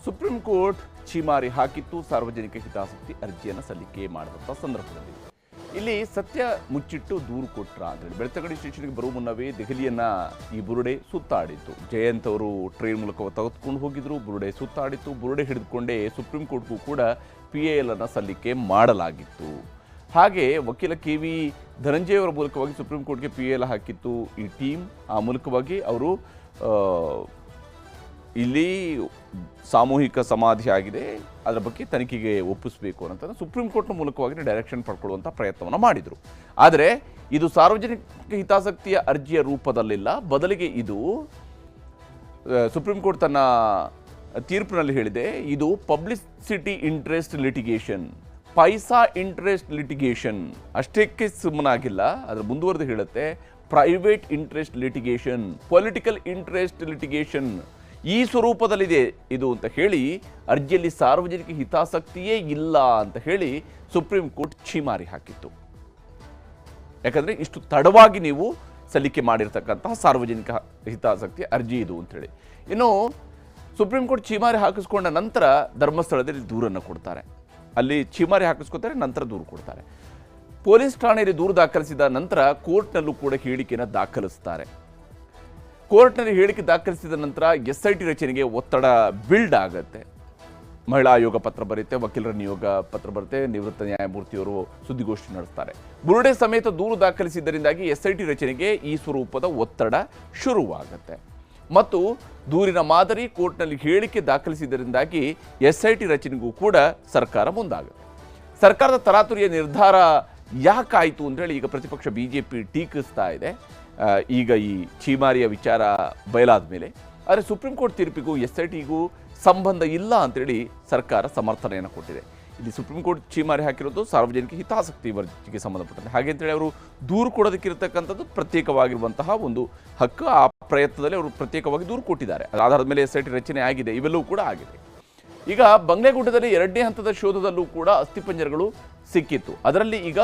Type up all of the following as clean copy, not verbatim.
Supreme court ಛೀಮಾರಿ ಹಾಕಿತ್ತು ಸಾರ್ವಜನಿಕ ಹಿತಾಸಕ್ತಿ ಅರ್ಜಿಯನ್ನು ಸಲ್ಲಿಕೆ ಮಾಡಿದಂಥ ಸಂದರ್ಭದಲ್ಲಿ ಇಲ್ಲಿ ಸತ್ಯ ಮುಚ್ಚಿಟ್ಟು ದೂರು ಕೊಟ್ರ ಅಂತೇಳಿ ಬೆಳ್ತಂಗಡಿ ಸ್ಟೇಷನ್ಗೆ ಬರುವ ಮುನ್ನವೇ ದೆಹಲಿಯನ್ನ ಈ ಬುರುಡೆ ಸುತ್ತಾಡಿತ್ತು. ಜಯಂತ್ ಅವರು ಟ್ರೈನ್ ಮೂಲಕ ತೆಗೆದುಕೊಂಡು ಹೋಗಿದ್ರು, ಬುರುಡೆ ಸುತ್ತಾಡಿತ್ತು. ಬುರುಡೆ ಹಿಡಿದುಕೊಂಡೇ ಸುಪ್ರೀಂ ಕೋರ್ಟ್ಗೂ ಕೂಡ PIL ಅನ್ನು ಸಲ್ಲಿಕೆ ಮಾಡಲಾಗಿತ್ತು. ಹಾಗೆ ವಕೀಲ KV ಧನಂಜಯ ಅವರ ಮೂಲಕವಾಗಿ ಸುಪ್ರೀಂ ಕೋರ್ಟ್ಗೆ PIL ಹಾಕಿತ್ತು ಈ ಟೀಮ್. ಆ ಮೂಲಕವಾಗಿ ಅವರು ಇಲ್ಲಿ ಸಾಮೂಹಿಕ ಸಮಾಧಿ ಆಗಿದೆ, ಅದರ ಬಗ್ಗೆ ತನಿಖೆಗೆ ಒಪ್ಪಿಸಬೇಕು ಅಂತ ಸುಪ್ರೀಂ ಕೋರ್ಟ್ನ ಮೂಲಕವಾಗಿ ಡೈರೆಕ್ಷನ್ ಪಡ್ಕೊಳ್ಳುವಂಥ ಪ್ರಯತ್ನವನ್ನು ಮಾಡಿದರು. ಆದರೆ ಇದು ಸಾರ್ವಜನಿಕ ಹಿತಾಸಕ್ತಿಯ ಅರ್ಜಿಯ ರೂಪದಲ್ಲಿಲ್ಲ, ಬದಲಿಗೆ ಇದು ಸುಪ್ರೀಂ ಕೋರ್ಟ್ ತನ್ನ ತೀರ್ಪಿನಲ್ಲಿ ಹೇಳಿದೆ, ಇದು ಪಬ್ಲಿಸಿಟಿ ಇಂಟ್ರೆಸ್ಟ್ ಲಿಟಿಗೇಷನ್, ಪೈಸಾ ಇಂಟ್ರೆಸ್ಟ್ ಲಿಟಿಗೇಷನ್. ಅಷ್ಟಕ್ಕೆ ಸುಮ್ಮನಾಗಿಲ್ಲ, ಅದರ ಮುಂದುವರೆದು ಹೇಳುತ್ತೆ private interest litigation, political interest litigation, ಈ ಸ್ವರೂಪದಲ್ಲಿದೆ ಇದು ಅಂತ ಹೇಳಿ ಅರ್ಜಿಯಲ್ಲಿ ಸಾರ್ವಜನಿಕ ಹಿತಾಸಕ್ತಿಯೇ ಇಲ್ಲ ಅಂತ ಹೇಳಿ ಸುಪ್ರೀಂ ಕೋರ್ಟ್ ಛೀಮಾರಿ ಹಾಕಿತ್ತು. ಯಾಕಂದರೆ ಇಷ್ಟು ತಡವಾಗಿ ನೀವು ಸಲ್ಲಿಕೆ ಮಾಡಿರ್ತಕ್ಕಂತಹ ಸಾರ್ವಜನಿಕ ಹಿತಾಸಕ್ತಿ ಅರ್ಜಿ ಇದು ಅಂಥೇಳಿ. ಇನ್ನು ಸುಪ್ರೀಂ ಕೋರ್ಟ್ ಛೀಮಾರಿ ಹಾಕಿಸ್ಕೊಂಡ ನಂತರ ಧರ್ಮಸ್ಥಳದಲ್ಲಿ ದೂರನ್ನು ಕೊಡ್ತಾರೆ. ಅಲ್ಲಿ ಛೀಮಾರಿ ಹಾಕಿಸ್ಕೊತಾರೆ, ನಂತರ ದೂರು ಕೊಡ್ತಾರೆ. ಪೊಲೀಸ್ ಠಾಣೆಯಲ್ಲಿ ದೂರು ದಾಖಲಿಸಿದ ನಂತರ ಕೋರ್ಟ್ನಲ್ಲೂ ಕೂಡ ಹೇಳಿಕೆಯನ್ನು ದಾಖಲಿಸ್ತಾರೆ. ಕೋರ್ಟ್ನಲ್ಲಿ ಹೇಳಿಕೆ ದಾಖಲಿಸಿದ ನಂತರ SIT ರಚನೆಗೆ ಒತ್ತಡ ಬಿಲ್ಡ್ ಆಗುತ್ತೆ. ಮಹಿಳಾ ಆಯೋಗ ಪತ್ರ ಬರುತ್ತೆ, ವಕೀಲರ ನಿಯೋಗ ಪತ್ರ ಬರುತ್ತೆ, ನಿವೃತ್ತ ನ್ಯಾಯಮೂರ್ತಿಯವರು ಸುದ್ದಿಗೋಷ್ಠಿ ನಡೆಸ್ತಾರೆ. ಬುರುಡೆ ಸಮೇತ ದೂರು ದಾಖಲಿಸಿದ್ದರಿಂದಾಗಿ SIT ರಚನೆಗೆ ಈ ಸ್ವರೂಪದ ಒತ್ತಡ ಶುರುವಾಗುತ್ತೆ. ಮತ್ತು ದೂರಿನ ಮಾದರಿ ಕೋರ್ಟ್ನಲ್ಲಿ ಹೇಳಿಕೆ ದಾಖಲಿಸಿದ್ದರಿಂದಾಗಿ SIT ರಚನೆಗೂ ಕೂಡ ಸರ್ಕಾರ ಮುಂದಾಗುತ್ತೆ. ಸರ್ಕಾರದ ತರಾತುರಿಯ ನಿರ್ಧಾರ ಯಾಕಾಯಿತು ಅಂತೇಳಿ ಈಗ ಪ್ರತಿಪಕ್ಷ BJP ಟೀಕಿಸ್ತಾ ಇದೆ. ಈಗ ಈ ಛೀಮಾರಿಯ ವಿಚಾರ ಬಯಲಾದ ಮೇಲೆ. ಆದರೆ ಸುಪ್ರೀಂ ಕೋರ್ಟ್ ತೀರ್ಪಿಗೂ SITಗೂ ಸಂಬಂಧ ಇಲ್ಲ ಅಂತೇಳಿ ಸರ್ಕಾರ ಸಮರ್ಥನೆಯನ್ನು ಕೊಟ್ಟಿದೆ. ಇಲ್ಲಿ ಸುಪ್ರೀಂ ಕೋರ್ಟ್ ಛೀಮಾರಿ ಹಾಕಿರೋದು ಸಾರ್ವಜನಿಕ ಹಿತಾಸಕ್ತಿ ಅರ್ಜಿಗೆ ಸಂಬಂಧಪಟ್ಟಂತೆ. ಹಾಗೆ ಅಂತೇಳಿ ಅವರು ದೂರು ಕೊಡೋದಕ್ಕಿರತಕ್ಕಂಥದ್ದು ಪ್ರತ್ಯೇಕವಾಗಿರುವಂತಹ ಒಂದು ಹಕ್ಕು. ಆ ಪ್ರಯತ್ನದಲ್ಲಿ ಅವರು ಪ್ರತ್ಯೇಕವಾಗಿ ದೂರು ಕೊಟ್ಟಿದ್ದಾರೆ. ಆಧಾರದ ಮೇಲೆ SIT ರಚನೆ ಆಗಿದೆ, ಇವೆಲ್ಲವೂ ಕೂಡ ಆಗಿದೆ. ಈಗ ಬಂಗ್ಲೆಗುಡ್ಡದಲ್ಲಿ 2ನೇ ಹಂತದ ಶೋಧದಲ್ಲೂ ಕೂಡ ಅಸ್ಥಿಪಂಜರಗಳು ಸಿಕ್ಕಿತ್ತು. ಅದರಲ್ಲಿ ಈಗ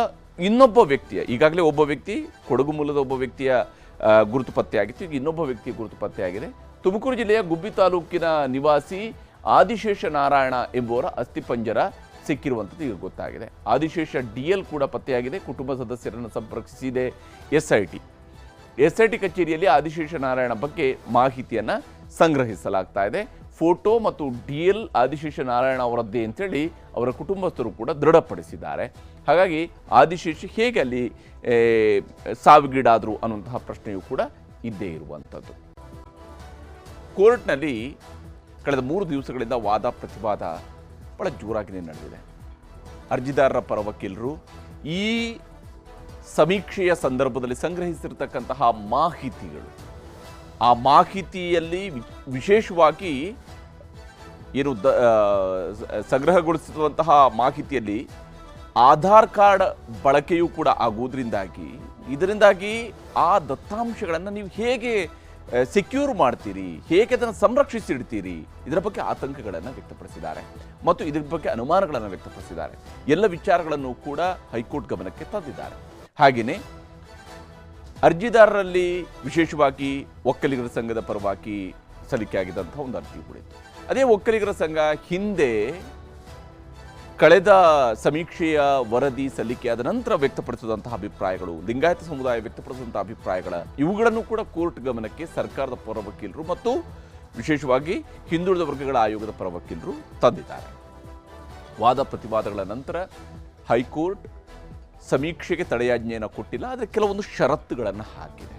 ಇನ್ನೊಬ್ಬ ವ್ಯಕ್ತಿಯ, ಈಗಾಗಲೇ ಒಬ್ಬ ವ್ಯಕ್ತಿ ಕೊಡಗು ಮೂಲದ ಒಬ್ಬ ವ್ಯಕ್ತಿಯ ಗುರುತು ಪತ್ತೆಯಾಗಿತ್ತು, ಈಗ ಇನ್ನೊಬ್ಬ ವ್ಯಕ್ತಿಯ ಗುರುತು ಪತ್ತೆಯಾಗಿದೆ. ತುಮಕೂರು ಜಿಲ್ಲೆಯ ಗುಬ್ಬಿ ತಾಲೂಕಿನ ನಿವಾಸಿ ಆದಿಶೇಷ ನಾರಾಯಣ ಎಂಬುವರ ಅಸ್ಥಿಪಂಜರ ಸಿಕ್ಕಿರುವಂಥದ್ದು ಈಗ ಗೊತ್ತಾಗಿದೆ. ಆದಿಶೇಷ DL ಕೂಡ ಪತ್ತೆಯಾಗಿದೆ. ಕುಟುಂಬ ಸದಸ್ಯರನ್ನು ಸಂಪರ್ಕಿಸಿದೆ SIT ಕಚೇರಿಯಲ್ಲಿ ಆದಿಶೇಷ ನಾರಾಯಣ ಬಗ್ಗೆ ಮಾಹಿತಿಯನ್ನು ಸಂಗ್ರಹಿಸಲಾಗ್ತಾ ಇದೆ. ಫೋಟೋ ಮತ್ತು DL ಆದಿಶೇಷ ನಾರಾಯಣ ಅವರದ್ದೇ ಅಂತೇಳಿ ಅವರ ಕುಟುಂಬಸ್ಥರು ಕೂಡ ದೃಢಪಡಿಸಿದ್ದಾರೆ. ಹಾಗಾಗಿ ಆದಿಶೇಷ ಹೇಗೆ ಅಲ್ಲಿ ಸಾವಿಗೀಡಾದರು ಅನ್ನುವಂತಹ ಪ್ರಶ್ನೆಯೂ ಕೂಡ ಇದ್ದೇ ಇರುವಂಥದ್ದು. ಕೋರ್ಟ್ನಲ್ಲಿ ಕಳೆದ 3 ದಿವಸಗಳಿಂದ ವಾದ ಪ್ರತಿವಾದ ಬಹಳ ಜೋರಾಗಿಯೇ ನಡೆದಿದೆ. ಅರ್ಜಿದಾರರ ಪರ ವಕೀಲರು ಈ ಸಮೀಕ್ಷೆಯ ಸಂದರ್ಭದಲ್ಲಿ ಸಂಗ್ರಹಿಸಿರ್ತಕ್ಕಂತಹ ಮಾಹಿತಿಗಳು, ಆ ಮಾಹಿತಿಯಲ್ಲಿ ವಿಶೇಷವಾಗಿ ಏನು ಸಂಗ್ರಹಗೊಳಿಸಿರುವಂತಹ ಮಾಹಿತಿಯಲ್ಲಿ ಆಧಾರ್ ಕಾರ್ಡ್ ಬಳಕೆಯೂ ಕೂಡ ಆಗುವುದರಿಂದಾಗಿ ಇದರಿಂದಾಗಿ ಆ ದತ್ತಾಂಶಗಳನ್ನು ನೀವು ಹೇಗೆ ಸೆಕ್ಯೂರ್ ಮಾಡ್ತೀರಿ, ಹೇಗೆ ಅದನ್ನು ಸಂರಕ್ಷಿಸಿಡ್ತೀರಿ, ಇದರ ಬಗ್ಗೆ ಆತಂಕಗಳನ್ನು ವ್ಯಕ್ತಪಡಿಸಿದ್ದಾರೆ ಮತ್ತು ಇದರ ಬಗ್ಗೆ ಅನುಮಾನಗಳನ್ನು ವ್ಯಕ್ತಪಡಿಸಿದ್ದಾರೆ. ಎಲ್ಲ ವಿಚಾರಗಳನ್ನು ಕೂಡ ಹೈಕೋರ್ಟ್ ಗಮನಕ್ಕೆ ತಂದಿದ್ದಾರೆ. ಹಾಗೆಯೇ ಅರ್ಜಿದಾರರಲ್ಲಿ ವಿಶೇಷವಾಗಿ ಒಕ್ಕಲಿಗರ ಸಂಘದ ಪರವಾಗಿ ಸಲ್ಲಿಕೆಯಾಗಿದ್ದಂಥ ಒಂದು ಅರ್ಜಿ ಉಳಿತು. ಅದೇ ಒಕ್ಕಲಿಗರ ಸಂಘ ಹಿಂದೆ ಕಳೆದ ಸಮೀಕ್ಷೆಯ ವರದಿ ಸಲ್ಲಿಕೆಯಾದ ನಂತರ ವ್ಯಕ್ತಪಡಿಸಿದಂತಹ ಅಭಿಪ್ರಾಯಗಳು, ಲಿಂಗಾಯತ ಸಮುದಾಯ ವ್ಯಕ್ತಪಡಿಸಿದಂತಹ ಅಭಿಪ್ರಾಯಗಳ ಇವುಗಳನ್ನು ಕೂಡ ಕೋರ್ಟ್ ಗಮನಕ್ಕೆ ಸರ್ಕಾರದ ಪರ ವಕೀಲರು ಮತ್ತು ವಿಶೇಷವಾಗಿ ಹಿಂದುಳಿದ ವರ್ಗಗಳ ಆಯೋಗದ ಪರ ವಕೀಲರು ತಂದಿದ್ದಾರೆ. ವಾದ ಪ್ರತಿವಾದಗಳ ನಂತರ ಹೈಕೋರ್ಟ್ ಸಮೀಕ್ಷೆಗೆ ತಡೆಯಾಜ್ಞೆಯನ್ನು ಕೊಟ್ಟಿಲ್ಲ, ಆದರೆ ಕೆಲವೊಂದು ಷರತ್ತುಗಳನ್ನು ಹಾಕಿದೆ.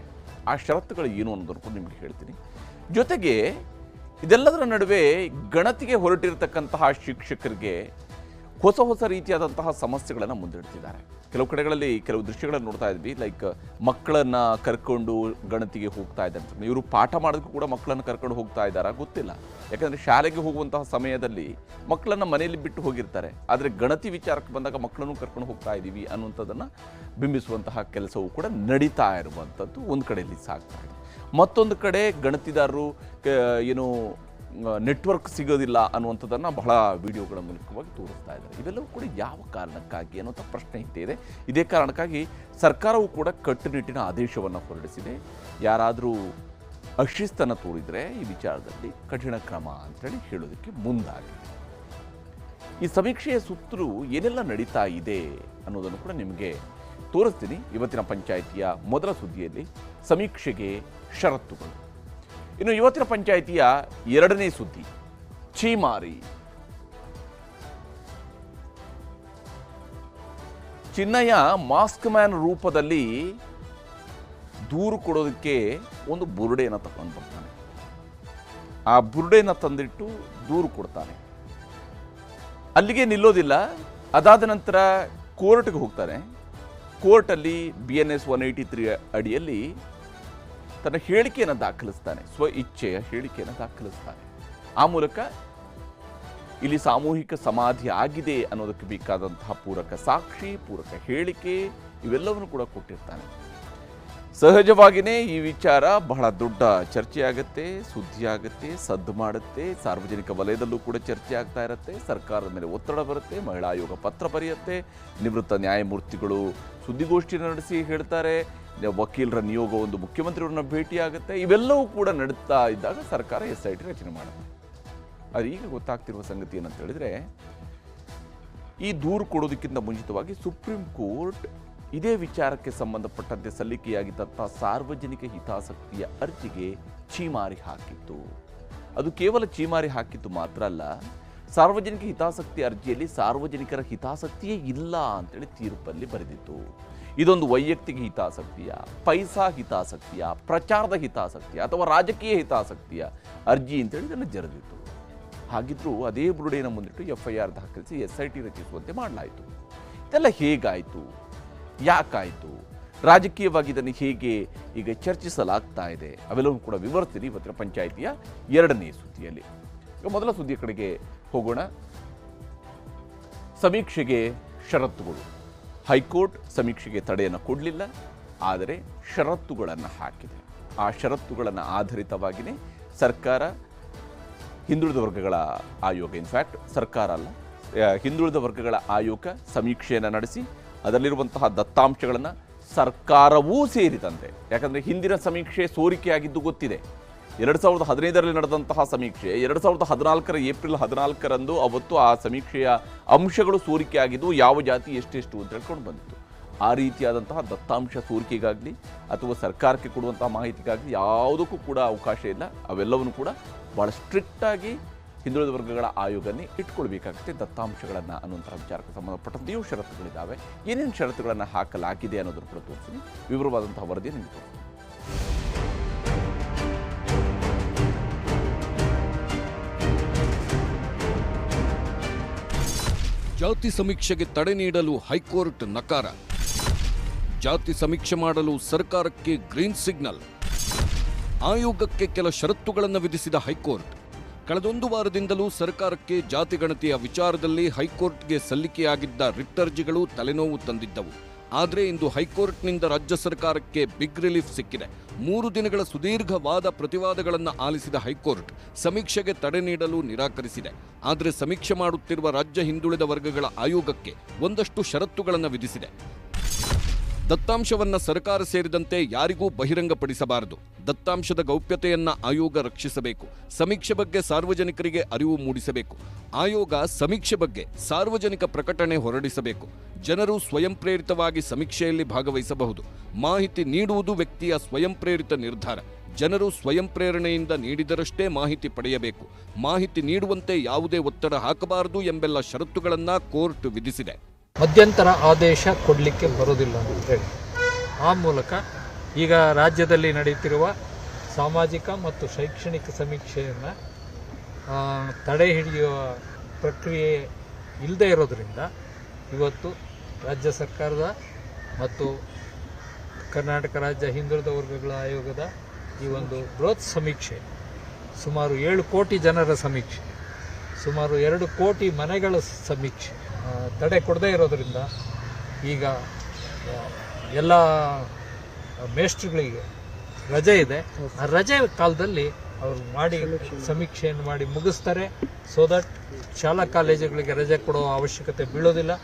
ಆ ಷರತ್ತುಗಳು ಏನು ಅನ್ನೋದನ್ನು ಕೂಡ ನಿಮಗೆ ಹೇಳ್ತೀನಿ. ಜೊತೆಗೆ ಇದೆಲ್ಲದರ ನಡುವೆ ಗಣತಿಗೆ ಹೊರಟಿರತಕ್ಕಂತಹ ಶಿಕ್ಷಕರಿಗೆ ಹೊಸ ರೀತಿಯಾದಂತಹ ಸಮಸ್ಯೆಗಳನ್ನು ಮುಂದಿಡ್ತಿದ್ದಾರೆ. ಕೆಲವು ಕಡೆಗಳಲ್ಲಿ ಕೆಲವು ದೃಶ್ಯಗಳನ್ನು ನೋಡ್ತಾ ಇದ್ವಿ, ಲೈಕ್ ಮಕ್ಕಳನ್ನು ಕರ್ಕೊಂಡು ಗಣತಿಗೆ ಹೋಗ್ತಾ ಇದ್ದಾರೆ. ಇವರು ಪಾಠ ಮಾಡೋದಕ್ಕೂ ಕೂಡ ಮಕ್ಕಳನ್ನು ಕರ್ಕೊಂಡು ಹೋಗ್ತಾ ಇದ್ದಾರಾ ಗೊತ್ತಿಲ್ಲ. ಯಾಕಂದರೆ ಶಾಲೆಗೆ ಹೋಗುವಂತಹ ಸಮಯದಲ್ಲಿ ಮಕ್ಕಳನ್ನು ಮನೆಯಲ್ಲಿ ಬಿಟ್ಟು ಹೋಗಿರ್ತಾರೆ, ಆದರೆ ಗಣತಿ ವಿಚಾರಕ್ಕೆ ಬಂದಾಗ ಮಕ್ಕಳನ್ನು ಕರ್ಕೊಂಡು ಹೋಗ್ತಾ ಇದ್ದೀವಿ ಅನ್ನುವಂಥದ್ದನ್ನು ಬಿಂಬಿಸುವಂತಹ ಕೆಲಸವೂ ಕೂಡ ನಡೀತಾ ಇರುವಂಥದ್ದು ಒಂದು ಕಡೆಯಲ್ಲಿ ಸಾಗ್ತಾ ಇದೆ. ಮತ್ತೊಂದು ಕಡೆ ಗಣತಿದಾರರು ಏನು ನೆಟ್ವರ್ಕ್ ಸಿಗೋದಿಲ್ಲ ಅನ್ನುವಂಥದ್ದನ್ನು ಬಹಳ ವಿಡಿಯೋಗಳ ಮೂಲಕವಾಗಿ ತೋರಿಸ್ತಾ ಇದ್ದಾರೆ. ಇವೆಲ್ಲವೂ ಕೂಡ ಯಾವ ಕಾರಣಕ್ಕಾಗಿ ಅನ್ನುವಂಥ ಪ್ರಶ್ನೆ ಇದೆ. ಇದೇ ಕಾರಣಕ್ಕಾಗಿ ಸರ್ಕಾರವು ಕೂಡ ಕಟ್ಟುನಿಟ್ಟಿನ ಆದೇಶವನ್ನು ಹೊರಡಿಸಿದೆ. ಯಾರಾದರೂ ಅಶಿಸ್ತನ್ನು ತೋರಿದರೆ ಈ ವಿಚಾರದಲ್ಲಿ ಕಠಿಣ ಕ್ರಮ ಅಂತೇಳಿ ಹೇಳೋದಕ್ಕೆ ಮುಂದಾಗಿದೆ. ಈ ಸಮೀಕ್ಷೆಯ ಸುತ್ತಲೂ ಏನೆಲ್ಲ ನಡೀತಾ ಇದೆ ಅನ್ನೋದನ್ನು ಕೂಡ ನಿಮಗೆ ತೋರಿಸ್ತೀನಿ. ಇವತ್ತಿನ ಪಂಚಾಯಿತಿಯ ಮೊದಲ ಸುದ್ದಿಯಲ್ಲಿ ಸಮೀಕ್ಷೆಗೆ ಷರತ್ತುಗಳು. ಇನ್ನು ಇವತ್ತಿನ ಪಂಚಾಯಿತಿಯ ಎರಡನೇ ಸುದ್ದಿ ಚೀಮಾರಿ. ಚಿನ್ನಯ್ಯ ಮಾಸ್ಕ್ ಮ್ಯಾನ್ ರೂಪದಲ್ಲಿ ದೂರು ಕೊಡೋದಕ್ಕೆ ಒಂದು ಬುರುಡೆಯನ್ನು ತಗೊಂಡು ಬರ್ತಾನೆ. ಆ ಬುರುಡೆಯನ್ನು ತಂದಿಟ್ಟು ದೂರು ಕೊಡ್ತಾನೆ. ಅಲ್ಲಿಗೆ ನಿಲ್ಲೋದಿಲ್ಲ. ಅದಾದ ನಂತರ ಕೋರ್ಟ್ಗೆ ಹೋಗ್ತಾನೆ. ಕೋರ್ಟಲ್ಲಿ BNS 183 ಅಡಿಯಲ್ಲಿ ತನ್ನ ಹೇಳಿಕೆಯನ್ನು ದಾಖಲಿಸ್ತಾನೆ, ಸ್ವ ಇಚ್ಛೆಯ ಹೇಳಿಕೆಯನ್ನು ದಾಖಲಿಸ್ತಾನೆ. ಆ ಮೂಲಕ ಇಲ್ಲಿ ಸಾಮೂಹಿಕ ಸಮಾಧಿ ಆಗಿದೆ ಅನ್ನೋದಕ್ಕೆ ಬೇಕಾದಂತಹ ಪೂರಕ ಸಾಕ್ಷಿ, ಪೂರಕ ಹೇಳಿಕೆ ಇವೆಲ್ಲವನ್ನು ಕೂಡ ಕೊಟ್ಟಿರ್ತಾನೆ. ಸಹಜವಾಗಿಯೇ ಈ ವಿಚಾರ ಬಹಳ ದೊಡ್ಡ ಚರ್ಚೆ ಆಗುತ್ತೆ, ಸುದ್ದಿ ಆಗುತ್ತೆ, ಸದ್ದು ಮಾಡುತ್ತೆ. ಸಾರ್ವಜನಿಕ ವಲಯದಲ್ಲೂ ಕೂಡ ಚರ್ಚೆ ಆಗ್ತಾ ಇರುತ್ತೆ. ಸರ್ಕಾರದ ಮೇಲೆ ಒತ್ತಡ ಬರುತ್ತೆ. ಮಹಿಳಾ ಆಯೋಗ ಪತ್ರ ಬರೆಯುತ್ತೆ. ನಿವೃತ್ತ ನ್ಯಾಯಮೂರ್ತಿಗಳು ಸುದ್ದಿಗೋಷ್ಠಿಯನ್ನು ನಡೆಸಿ ಹೇಳ್ತಾರೆ. ವಕೀಲರ ನಿಯೋಗ ಒಂದು ಮುಖ್ಯಮಂತ್ರಿಯವರನ್ನ ಭೇಟಿಯಾಗುತ್ತೆ. ಇವೆಲ್ಲವೂ ಕೂಡ ನಡೀತಾ ಇದ್ದಾಗ ಸರ್ಕಾರ SIT ರಚನೆ ಮಾಡುತ್ತೆ. ಅದು ಈಗ ಗೊತ್ತಾಗ್ತಿರುವ ಸಂಗತಿ ಏನಂತ ಹೇಳಿದ್ರೆ, ಈ ದೂರು ಕೊಡೋದಕ್ಕಿಂತ ಮುಂಚಿತವಾಗಿ ಸುಪ್ರೀಂ ಕೋರ್ಟ್ ಇದೇ ವಿಚಾರಕ್ಕೆ ಸಂಬಂಧಪಟ್ಟಂತೆ ಸಲ್ಲಿಕೆಯಾಗಿದ್ದಂಥ ಸಾರ್ವಜನಿಕ ಹಿತಾಸಕ್ತಿಯ ಅರ್ಜಿಗೆ ಛೀಮಾರಿ ಹಾಕಿತ್ತು. ಅದು ಕೇವಲ ಛೀಮಾರಿ ಹಾಕಿತ್ತು ಮಾತ್ರ ಅಲ್ಲ, ಸಾರ್ವಜನಿಕ ಹಿತಾಸಕ್ತಿ ಅರ್ಜಿಯಲ್ಲಿ ಸಾರ್ವಜನಿಕರ ಹಿತಾಸಕ್ತಿಯೇ ಇಲ್ಲ ಅಂತೇಳಿ ತೀರ್ಪಲ್ಲಿ ಬರೆದಿತ್ತು. ಇದೊಂದು ವೈಯಕ್ತಿಕ ಹಿತಾಸಕ್ತಿಯ, ಪೈಸಾ ಹಿತಾಸಕ್ತಿಯ, ಪ್ರಚಾರದ ಹಿತಾಸಕ್ತಿಯ ಅಥವಾ ರಾಜಕೀಯ ಹಿತಾಸಕ್ತಿಯ ಅರ್ಜಿ ಅಂತೇಳಿ ಇದನ್ನು ಜರೆದಿತ್ತು. ಹಾಗಿದ್ರೂ ಅದೇ ಬುರುಡೆಯನ್ನು ಮುಂದಿಟ್ಟು FIR ದಾಖಲಿಸಿ SIT ರಚಿಸುವಂತೆ ಮಾಡಲಾಯಿತು. ಇದೆಲ್ಲ ಹೇಗಾಯಿತು, ಯಾಕಾಯಿತು, ರಾಜಕೀಯವಾಗಿ ಇದನ್ನು ಹೇಗೆ ಈಗ ಚರ್ಚಿಸಲಾಗ್ತಾ ಇದೆ, ಅವೆಲ್ಲವೂ ಕೂಡ ವಿವರಿಸ್ತೀನಿ ಇವತ್ತಿನ ಪಂಚಾಯಿತಿಯ ಎರಡನೇ ಸುದ್ದಿಯಲ್ಲಿ. ಈಗ ಮೊದಲ ಸುದ್ದಿಯ ಕಡೆಗೆ ಹೋಗೋಣ. ಸಮೀಕ್ಷೆಗೆ ಷರತ್ತುಗಳು. ಹೈಕೋರ್ಟ್ ಸಮೀಕ್ಷೆಗೆ ತಡೆಯನ್ನು ಕೊಡಲಿಲ್ಲ, ಆದರೆ ಷರತ್ತುಗಳನ್ನು ಹಾಕಿದೆ. ಆ ಷರತ್ತುಗಳನ್ನು ಆಧರಿತವಾಗಿಯೇ ಸರ್ಕಾರ ಹಿಂದುಳಿದ ವರ್ಗಗಳ ಆಯೋಗ, ಇನ್ಫ್ಯಾಕ್ಟ್ ಸರ್ಕಾರ ಅಲ್ಲ, ಹಿಂದುಳಿದ ವರ್ಗಗಳ ಆಯೋಗ ಸಮೀಕ್ಷೆಯನ್ನು ನಡೆಸಿ ಅದರಲ್ಲಿರುವಂತಹ ದತ್ತಾಂಶಗಳನ್ನು ಸರ್ಕಾರವೂ ಸೇರಿದಂತೆ, ಯಾಕಂದರೆ ಹಿಂದಿನ ಸಮೀಕ್ಷೆ ಸೋರಿಕೆಯಾಗಿದ್ದು ಗೊತ್ತಿದೆ. 2015ರಲ್ಲಿ ನಡೆದಂತಹ ಸಮೀಕ್ಷೆ 2014 ಏಪ್ರಿಲ್ 14ರಂದು ಅವತ್ತು ಆ ಸಮೀಕ್ಷೆಯ ಅಂಶಗಳು ಸೋರಿಕೆಯಾಗಿದ್ದು ಯಾವ ಜಾತಿ ಎಷ್ಟೆಷ್ಟು ಅಂತ ಹೇಳ್ಕೊಂಡು ಬಂದಿತ್ತು. ಆ ರೀತಿಯಾದಂತಹ ದತ್ತಾಂಶ ಸೋರಿಕೆಗಾಗಲಿ ಅಥವಾ ಸರ್ಕಾರಕ್ಕೆ ಕೊಡುವಂತಹ ಮಾಹಿತಿಗಾಗಲಿ ಯಾವುದಕ್ಕೂ ಕೂಡ ಅವಕಾಶ ಇಲ್ಲ. ಅವೆಲ್ಲವನ್ನು ಕೂಡ ಭಾಳ ಸ್ಟ್ರಿಕ್ಟಾಗಿ ಹಿಂದುಳಿದ ವರ್ಗಗಳ ಆಯೋಗನೇ ಇಟ್ಕೊಳ್ಬೇಕಾಗುತ್ತೆ ದತ್ತಾಂಶಗಳನ್ನು ಅನ್ನುವಂತಹ ವಿಚಾರಕ್ಕೆ ಸಂಬಂಧಪಟ್ಟಂತೆಯೂ ಷರತ್ತುಗಳಿದ್ದಾವೆ. ಏನೇನು ಷರತ್ತುಗಳನ್ನು ಹಾಕಲಾಗಿದೆ ಅನ್ನೋದನ್ನು ಕೂಡ ತೋರಿಸ್ತೀನಿ. ವಿವರವಾದಂತಹ ವರದಿ ನಿಮಗೆ ತೋರಿಸ್ತೀನಿ. ಜಾತಿ ಸಮೀಕ್ಷೆಗೆ ತಡೆ ನೀಡಲು ಹೈಕೋರ್ಟ್ ನಕಾರ. ಜಾತಿ ಸಮೀಕ್ಷೆ ಮಾಡಲು ಸರ್ಕಾರಕ್ಕೆ ಗ್ರೀನ್ ಸಿಗ್ನಲ್. ಆಯೋಗಕ್ಕೆ ಕೆಲ ಷರತ್ತುಗಳನ್ನು ವಿಧಿಸಿದ ಹೈಕೋರ್ಟ್. ಕಳೆದೊಂದು ವಾರದಿಂದಲೂ ಸರ್ಕಾರಕ್ಕೆ ಜಾತಿ ಗಣತಿಯ ವಿಚಾರದಲ್ಲಿ ಹೈಕೋರ್ಟ್ಗೆ ಸಲ್ಲಿಕೆಯಾಗಿದ್ದ ರಿಟ್ ಅರ್ಜಿಗಳು ತಲೆನೋವು ತಂದಿದ್ದವು. ಆದರೆ ಇಂದು ಹೈಕೋರ್ಟ್ನಿಂದ ರಾಜ್ಯ ಸರ್ಕಾರಕ್ಕೆ ಬಿಗ್ ರಿಲೀಫ್ ಸಿಕ್ಕಿದೆ. 3 ದಿನಗಳ ಸುದೀರ್ಘ ವಾದ ಪ್ರತಿವಾದಗಳನ್ನು ಆಲಿಸಿದ ಹೈಕೋರ್ಟ್ ಸಮೀಕ್ಷೆಗೆ ತಡೆ ನೀಡಲು ನಿರಾಕರಿಸಿದೆ. ಆದರೆ ಸಮೀಕ್ಷೆ ಮಾಡುತ್ತಿರುವ ರಾಜ್ಯ ಹಿಂದುಳಿದ ವರ್ಗಗಳ ಆಯೋಗಕ್ಕೆ ಒಂದಷ್ಟು ಷರತ್ತುಗಳನ್ನು ವಿಧಿಸಿದೆ. ದತ್ತಾಂಶವನ್ನ ಸರ್ಕಾರ ಸೇರಿದಂತೆ ಯಾರಿಗೂ ಬಹಿರಂಗಪಡಿಸಬಾರದು. ದತ್ತಾಂಶದ ಗೌಪ್ಯತೆಯನ್ನ ಆಯೋಗ ರಕ್ಷಿಸಬೇಕು. ಸಮೀಕ್ಷೆ ಬಗ್ಗೆ ಸಾರ್ವಜನಿಕರಿಗೆ ಅರಿವು ಮೂಡಿಸಬೇಕು. ಆಯೋಗ ಸಮೀಕ್ಷೆ ಬಗ್ಗೆ ಸಾರ್ವಜನಿಕ ಪ್ರಕಟಣೆ ಹೊರಡಿಸಬೇಕು. ಜನರು ಸ್ವಯಂ ಪ್ರೇರಿತವಾಗಿ ಸಮೀಕ್ಷೆಯಲ್ಲಿ ಭಾಗವಹಿಸಬಹುದು. ಮಾಹಿತಿ ನೀಡುವುದು ವ್ಯಕ್ತಿಯ ಸ್ವಯಂ ಪ್ರೇರಿತ ನಿರ್ಧಾರ. ಜನರು ಸ್ವಯಂ ಪ್ರೇರಣೆಯಿಂದ ನೀಡಿದರಷ್ಟೇ ಮಾಹಿತಿ ಪಡೆಯಬೇಕು. ಮಾಹಿತಿ ನೀಡುವಂತೆ ಯಾವುದೇ ಒತ್ತಡ ಹಾಕಬಾರದು ಎಂಬೆಲ್ಲ ಷರತ್ತುಗಳನ್ನು ಕೋರ್ಟ್ ವಿಧಿಸಿದೆ. ಮಧ್ಯಂತರ ಆದೇಶ ಕೊಡಲಿಕ್ಕೆ ಬರೋದಿಲ್ಲ ಅಂತ ಹೇಳಿ ಆ ಮೂಲಕ ಈಗ ರಾಜ್ಯದಲ್ಲಿ ನಡೆಯುತ್ತಿರುವ ಸಾಮಾಜಿಕ ಮತ್ತು ಶೈಕ್ಷಣಿಕ ಸಮೀಕ್ಷೆಯನ್ನು ತಡೆ ಹಿಡಿಯುವ ಪ್ರಕ್ರಿಯೆ ಇಲ್ಲದೇ ಇರೋದರಿಂದ ಇವತ್ತು ರಾಜ್ಯ ಸರ್ಕಾರದ ಮತ್ತು ಕರ್ನಾಟಕ ರಾಜ್ಯ ಹಿಂದುಳಿದ ವರ್ಗಗಳ ಆಯೋಗದ ಈ ಒಂದು ಬೃಹತ್ ಸಮೀಕ್ಷೆ, ಸುಮಾರು 7 ಕೋಟಿ ಜನರ ಸಮೀಕ್ಷೆ, ಸುಮಾರು 2 ಕೋಟಿ ಮನೆಗಳ ಸಮೀಕ್ಷೆ ತಡೆ ಕೊಡದೇ ಇರೋದರಿಂದ ಈಗ ಎಲ್ಲ ಮೇಸ್ಟ್ರುಗಳಿಗೆ ರಜೆ ಇದೆ. ಆ ರಜೆ ಕಾಲದಲ್ಲಿ ಅವರು ಮಾಡಿ ಸಮೀಕ್ಷೆಯನ್ನು ಮಾಡಿ ಮುಗಿಸ್ತಾರೆ. ಸೊ ದಟ್ ಶಾಲಾ ಕಾಲೇಜುಗಳಿಗೆ ರಜೆ ಕೊಡೋ ಅವಶ್ಯಕತೆ ಬೀಳೋದಿಲ್ಲ.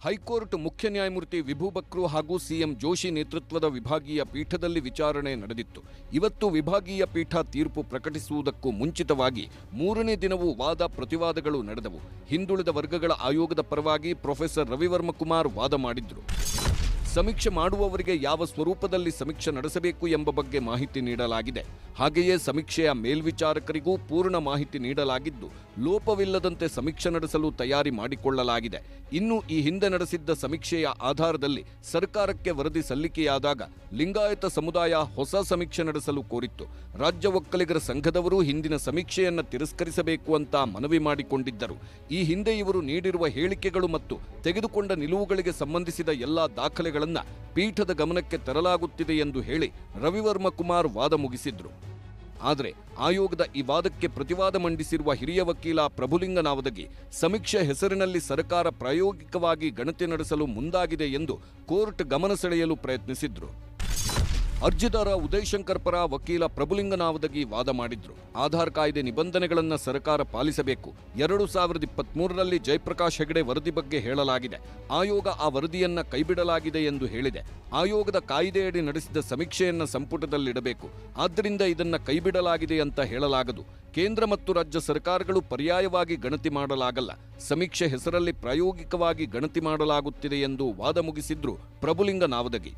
ಹೈಕೋರ್ಟ್ ಮುಖ್ಯ ನ್ಯಾಯಮೂರ್ತಿ ವಿಭು ಬಕ್ರು ಹಾಗೂ ಸಿಎಂ ಜೋಶಿ ನೇತೃತ್ವದ ವಿಭಾಗೀಯ ಪೀಠದಲ್ಲಿ ವಿಚಾರಣೆ ನಡೆದಿತ್ತು. ಇವತ್ತು ವಿಭಾಗೀಯ ಪೀಠ ತೀರ್ಪು ಪ್ರಕಟಿಸುವುದಕ್ಕೂ ಮುಂಚಿತವಾಗಿ 3ನೇ ದಿನವೂ ವಾದ ಪ್ರತಿವಾದಗಳು ನಡೆದವು. ಹಿಂದುಳಿದ ವರ್ಗಗಳ ಆಯೋಗದ ಪರವಾಗಿ ಪ್ರೊಫೆಸರ್ ರವಿವರ್ಮ ಕುಮಾರ್ ವಾದ ಮಾಡಿದ್ರು. ಸಮೀಕ್ಷೆ ಮಾಡುವವರಿಗೆ ಯಾವ ಸ್ವರೂಪದಲ್ಲಿ ಸಮೀಕ್ಷೆ ನಡೆಸಬೇಕು ಎಂಬ ಬಗ್ಗೆ ಮಾಹಿತಿ ನೀಡಲಾಗಿದೆ. ಹಾಗೆಯೇ ಸಮೀಕ್ಷೆಯ ಮೇಲ್ವಿಚಾರಕರಿಗೂ ಪೂರ್ಣ ಮಾಹಿತಿ ನೀಡಲಾಗಿದ್ದು, ಲೋಪವಿಲ್ಲದಂತೆ ಸಮೀಕ್ಷೆ ನಡೆಸಲು ತಯಾರಿ ಮಾಡಿಕೊಳ್ಳಲಾಗಿದೆ. ಇನ್ನು ಈ ಹಿಂದೆ ನಡೆಸಿದ್ದ ಸಮೀಕ್ಷೆಯ ಆಧಾರದಲ್ಲಿ ಸರ್ಕಾರಕ್ಕೆ ವರದಿ ಸಲ್ಲಿಕೆಯಾದಾಗ ಲಿಂಗಾಯತ ಸಮುದಾಯ ಹೊಸ ಸಮೀಕ್ಷೆ ನಡೆಸಲು ಕೋರಿತ್ತು. ರಾಜ್ಯ ಒಕ್ಕಲಿಗರ ಸಂಘದವರು ಹಿಂದಿನ ಸಮೀಕ್ಷೆಯನ್ನು ತಿರಸ್ಕರಿಸಬೇಕು ಅಂತ ಮನವಿ ಮಾಡಿಕೊಂಡಿದ್ದರು. ಈ ಹಿಂದೆ ಇವರು ನೀಡಿರುವ ಹೇಳಿಕೆಗಳು ಮತ್ತು ತೆಗೆದುಕೊಂಡ ನಿಲುವುಗಳಿಗೆ ಸಂಬಂಧಿಸಿದ ಎಲ್ಲಾ ದಾಖಲೆಗಳನ್ನು ಪೀಠದ ಗಮನಕ್ಕೆ ತರಲಾಗುತ್ತಿದೆ ಎಂದು ಹೇಳಿ ರವಿವರ್ಮ ಕುಮಾರ್ ವಾದ ಮುಗಿಸಿದ್ರು. ಆದರೆ ಆಯೋಗದ ಈ ವಾದಕ್ಕೆ ಪ್ರತಿವಾದ ಮಂಡಿಸಿರುವ ಹಿರಿಯ ವಕೀಲ ಪ್ರಭುಲಿಂಗ ನಾವದಗಿ ಸಮೀಕ್ಷೆ ಹೆಸರಿನಲ್ಲಿ ಸರ್ಕಾರ ಪ್ರಾಯೋಗಿಕವಾಗಿ ಗಣತಿ ನಡೆಸಲು ಮುಂದಾಗಿದೆ ಎಂದು ಕೋರ್ಟ್ ಗಮನ ಸೆಳೆಯಲು ಪ್ರಯತ್ನಿಸಿದ್ರು. ಅರ್ಜಿದಾರ ಉದಯಶಂಕರ್ ಪರ ವಕೀಲ ಪ್ರಭುಲಿಂಗ ನಾವದಗಿ ವಾದ ಮಾಡಿದ್ರು. ಆಧಾರ್ ಕಾಯ್ದೆ ನಿಬಂಧನೆಗಳನ್ನು ಸರ್ಕಾರ ಪಾಲಿಸಬೇಕು. 2023ರಲ್ಲಿ ಜಯಪ್ರಕಾಶ್ ಹೆಗಡೆ ವರದಿ ಬಗ್ಗೆ ಹೇಳಲಾಗಿದೆ. ಆಯೋಗ ಆ ವರದಿಯನ್ನ ಕೈಬಿಡಲಾಗಿದೆ ಎಂದು ಹೇಳಿದೆ. ಆಯೋಗದ ಕಾಯ್ದೆಯಡಿ ನಡೆಸಿದ ಸಮೀಕ್ಷೆಯನ್ನ ಸಂಪುಟದಲ್ಲಿಡಬೇಕು. ಆದ್ದರಿಂದ ಇದನ್ನ ಕೈಬಿಡಲಾಗಿದೆ ಅಂತ ಹೇಳಲಾಗದು. ಕೇಂದ್ರ ಮತ್ತು ರಾಜ್ಯ ಸರ್ಕಾರಗಳು ಪರ್ಯಾಯವಾಗಿ ಗಣತಿ ಮಾಡಲಾಗಲ್ಲ. ಸಮೀಕ್ಷೆ ಹೆಸರಲ್ಲಿ ಪ್ರಾಯೋಗಿಕವಾಗಿ ಗಣತಿ ಮಾಡಲಾಗುತ್ತಿದೆ ಎಂದು ವಾದ ಮುಗಿಸಿದ್ರು ಪ್ರಭುಲಿಂಗ ನಾವದಗಿ.